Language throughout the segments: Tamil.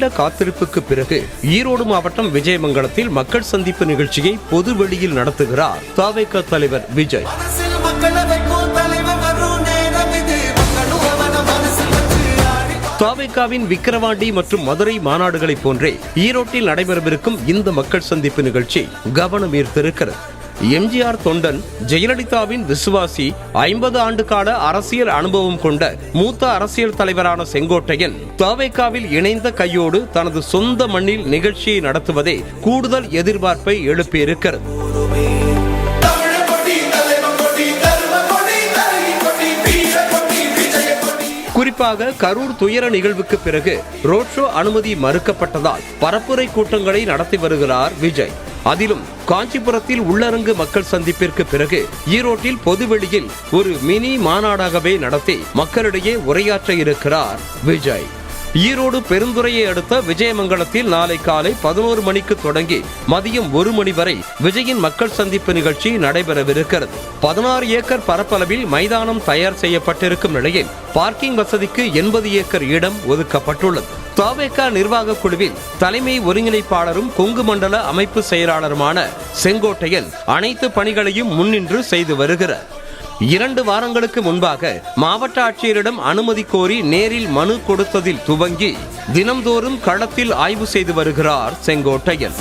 நீண்ட காத்திருப்புக்கு பிறகு ஈரோடு மாவட்டம் விஜயமங்கலத்தில் மக்கள் சந்திப்பு நிகழ்ச்சியை பொது வெளியில் நடத்துகிறார் தவேக தலைவர் விஜய். தவேகாவின் விக்கிரவாண்டி மற்றும் மதுரை மாநாடுகளை போன்றே ஈரோட்டில் நடைபெறவிருக்கும் இந்த மக்கள் சந்திப்பு நிகழ்ச்சி கவனம் ஈர்த்திருக்கிறது. எம்ஜிஆர் தொண்டன், ஜெயலலிதாவின் விசுவாசி, 50 ஆண்டு கால அரசியல் அனுபவம் கொண்ட மூத்த அரசியல் தலைவரான செங்கோட்டையன் தவேகாவில் இணைந்த கையோடு தனது சொந்த மண்ணில் நிகழ்ச்சியை நடத்துவதே கூடுதல் எதிர்பார்ப்பை எழுப்பியிருக்கிறது. குறிப்பாக கரூர் துயர நிகழ்வுக்கு பிறகு ரோட் ஷோ அனுமதி மறுக்கப்பட்டதால் பரப்புரை கூட்டங்களை நடத்தி வருகிறார் விஜய். அதிலும் காஞ்சிபுரத்தில் உள்ளரங்கு மக்கள் சந்திப்பிற்கு பிறகு ஈரோட்டில் பொதுவெளியில் ஒரு மினி மாநாடாகவே நடத்தி மக்களிடையே உரையாற்ற இருக்கிறார் விஜய். ஈரோடு பெருந்துறையை அடுத்த விஜயமங்கலத்தில் நாளை காலை 11 மணிக்கு தொடங்கி மதியம் 1 மணி வரை விஜயின் மக்கள் சந்திப்பு நிகழ்ச்சி நடைபெறவிருக்கிறது. 16 ஏக்கர் பரப்பளவில் மைதானம் தயார் செய்யப்பட்டிருக்கும் நிலையில் பார்க்கிங் வசதிக்கு 80 ஏக்கர் இடம் ஒதுக்கப்பட்டுள்ளது. தவேக நிர்வாக குழுவில் தலைமை ஒருங்கிணைப்பாளரும் கொங்கு மண்டல அமைப்பு செயலாளருமான செங்கோட்டையன் அனைத்து பணிகளையும் முன்னின்று செய்து வருகிறார். 2 வாரங்களுக்கு முன்பாக மாவட்ட ஆட்சியரிடம் அனுமதி கோரி நேரில் மனு கொடுத்ததில் துவங்கி தினம்தோறும் களத்தில் ஆய்வு செய்து வருகிறார் செங்கோட்டையன்.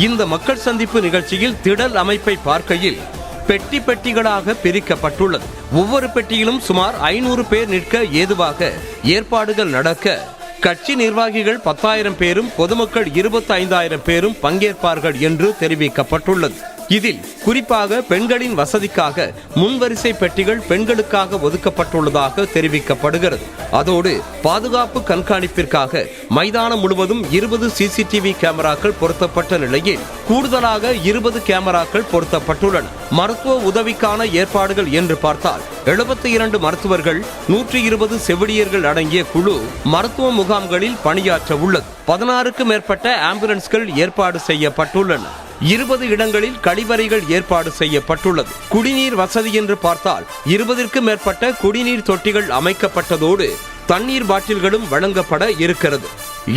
இந்த மக்கள் சந்திப்பு நிகழ்ச்சியில் திடல் அமைப்பை பார்க்கையில் பெட்டி பெட்டிகளாக பிரிக்கப்பட்டுள்ளது. ஒவ்வொரு பெட்டியிலும் சுமார் 500 பேர் நிற்க ஏதுவாக ஏற்பாடுகள் நடக்க கட்சி நிர்வாகிகள் 10,000 பேரும் பொதுமக்கள் 25,000 பேரும் பங்கேற்பார்கள் என்று தெரிவிக்கப்பட்டுள்ளது. இதில் குறிப்பாக பெண்களின் வசதிக்காக முன்வரிசை பெட்டிகள் பெண்களுக்காக ஒதுக்கப்பட்டுள்ளதாக தெரிவிக்கப்படுகிறது. அதோடு பாதுகாப்பு கண்காணிப்பிற்காக மைதானம் முழுவதும் 20 சிசிடிவி கேமராக்கள் பொருத்தப்பட்ட நிலையில் கூடுதலாக 20 கேமராக்கள் பொருத்தப்பட்டுள்ளன. மருத்துவ உதவிக்கான ஏற்பாடுகள் என்று பார்த்தால் 72 மருத்துவர்கள், 120 செவிலியர்கள் அடங்கிய குழு மருத்துவ முகாம்களில் பணியாற்ற உள்ளது. 16க்கும் மேற்பட்ட ஆம்புலன்ஸ்கள் ஏற்பாடு செய்யப்பட்டுள்ளன. 20 இடங்களில் கழிவறைகள் ஏற்பாடு செய்யப்பட்டுள்ளது. குடிநீர் வசதி என்று பார்த்தால் 20க்கும் மேற்பட்ட குடிநீர் தொட்டிகள் அமைக்கப்பட்டதோடு தண்ணீர் பாட்டில்களும் வழங்கப்பட இருக்கிறது.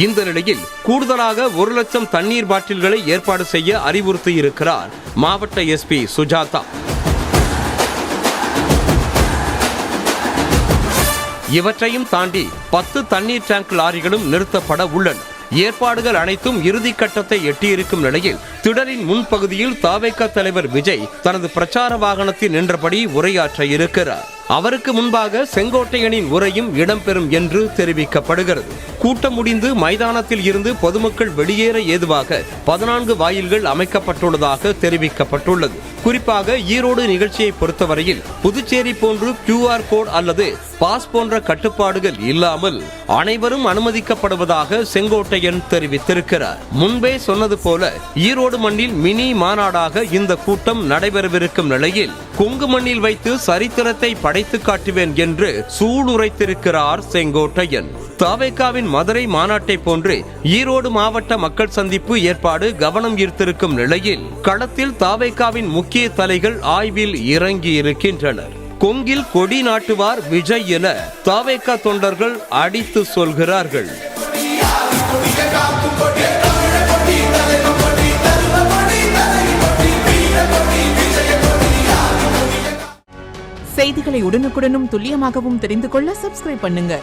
இந்த நிலையில் கூடுதலாக 1 லட்சம் தண்ணீர் பாட்டில்களை ஏற்பாடு செய்ய அறிவுறுத்தி இருக்கிறார் மாவட்ட எஸ்பி சுஜாதா. இவற்றையும் தாண்டி 10 தண்ணீர் டேங்க் லாரிகளும் நிறுத்தப்பட உள்ளன. ஏற்பாடுகள் அனைத்தும் இறுதி கட்டத்தை எட்டியிருக்கும் நிலையில் திடலின் முன்பகுதியில் தவேக தலைவர் விஜய் தனது பிரச்சார வாகனத்தில் நின்றபடி உரையாற்ற இருக்கிறார். அவருக்கு முன்பாக செங்கோட்டையனின் உரையும் இடம்பெறும் என்று தெரிவிக்கப்படுகிறது. கூட்டம் முடிந்து மைதானத்தில் இருந்து பொதுமக்கள் வெளியேற ஏதுவாக 14 வாயில்கள் அமைக்கப்பட்டுள்ளதாக தெரிவிக்கப்பட்டுள்ளது. குறிப்பாக ஈரோடு நிகழ்ச்சியை பொறுத்தவரையில் புதுச்சேரி போன்று QR கோட் அல்லது பாஸ் போன்ற கட்டுப்பாடுகள் இல்லாமல் அனைவரும் அனுமதிக்கப்படுவதாக செங்கோட்டையன் தெரிவித்திருக்கிறார். முன்பே சொன்னது போல ஈரோடு மண்ணில் மினி மாநாடாக இந்த கூட்டம் நடைபெறவிருக்கும் நிலையில் கொங்கு மண்ணில் வைத்து சரித்திரத்தை படைத்து காட்டுவேன் என்று சூளுரைத்திருக்கிறார் செங்கோட்டையன். தவேகாவின் மதுரை மாநாட்டை போன்று ஈரோடு மாவட்ட மக்கள் சந்திப்பு ஏற்பாடு கவனம் ஈர்த்திருக்கும் நிலையில் களத்தில் தவேகாவின் முக்கிய தலைகள் ஆய்வில் இறங்கி இருக்கின்றனர். கொங்கில் கொடி நாட்டுவார் விஜய் என தவேக தொண்டர்கள் அடித்து சொல்கிறார்கள். செய்திகளை உடனுக்குடனும் துல்லியமாகவும் தெரிந்து கொள்ள சப்ஸ்கிரைப் பண்ணுங்க.